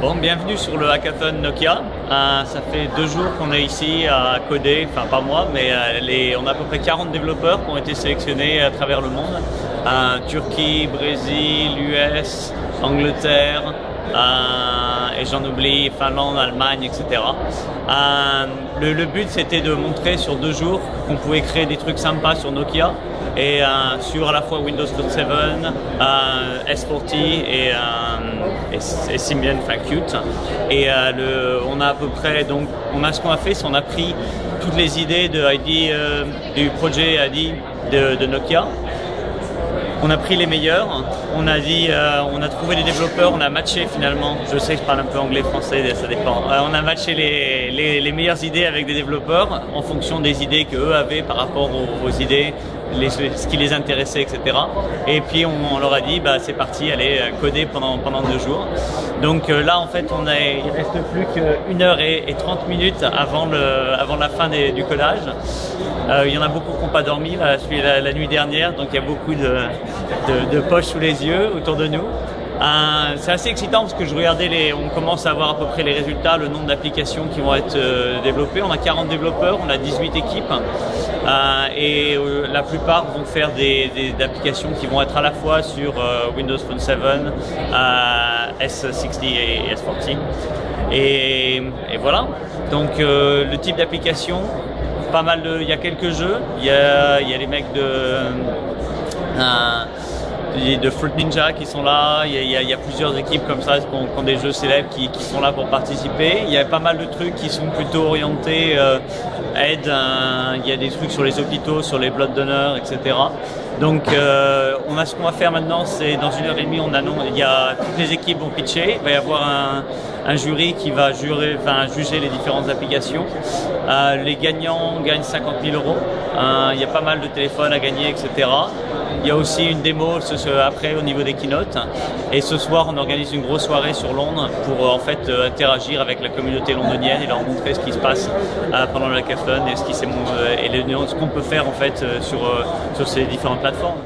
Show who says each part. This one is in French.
Speaker 1: Bon, bienvenue sur le hackathon Nokia. Ça fait 2 jours qu'on est ici à coder, enfin pas moi, mais on a à peu près 40 développeurs qui ont été sélectionnés à travers le monde. Turquie, Brésil, US, Angleterre, et j'en oublie, Finlande, Allemagne, etc. Le but c'était de montrer sur 2 jours qu'on pouvait créer des trucs sympas sur Nokia et sur à la fois Windows Phone 7, S40 et Symbian, enfin Qt. Et on a à peu près, donc ce qu'on a fait, c'est on a pris toutes les idées du projet ID de Nokia. On a pris les meilleurs, on a trouvé des développeurs, on a matché finalement, je sais que je parle un peu anglais, français, ça dépend. On a matché les meilleures idées avec des développeurs en fonction des idées qu'eux avaient par rapport aux idées, ce qui les intéressait, etc. Et puis on leur a dit, bah, c'est parti, allez coder pendant 2 jours. Donc là en fait il reste plus qu'1 heure et 30 minutes avant la fin du codage. Il y en a beaucoup qui n'ont pas dormi la nuit dernière, donc il y a beaucoup de poches sous les yeux autour de nous. C'est assez excitant parce que je regardais on commence à voir à peu près les résultats, le nombre d'applications qui vont être développées. On a 40 développeurs, on a 18 équipes et la plupart vont faire des applications qui vont être à la fois sur Windows Phone 7, S60 et S40. Et voilà, donc le type d'application, il y a quelques jeux, il y a les mecs de Fruit Ninja qui sont là, il y a plusieurs équipes comme ça qui ont des jeux célèbres qui sont là pour participer. Il y a pas mal de trucs qui sont plutôt orientés aide, il y a des trucs sur les hôpitaux, sur les blood donors, etc. Donc ce qu'on va faire maintenant, c'est dans 1h30, il y a toutes les équipes vont pitcher, il va y avoir un jury qui va juger les différentes applications. Les gagnants gagnent 50 000 €. Il y a pas mal de téléphones à gagner, etc. Il y a aussi une démo après au niveau des keynotes. Et ce soir, on organise une grosse soirée sur Londres pour en fait interagir avec la communauté londonienne et leur montrer ce qui se passe pendant le hackathon et ce qu'on peut faire en fait sur ces différentes plateformes.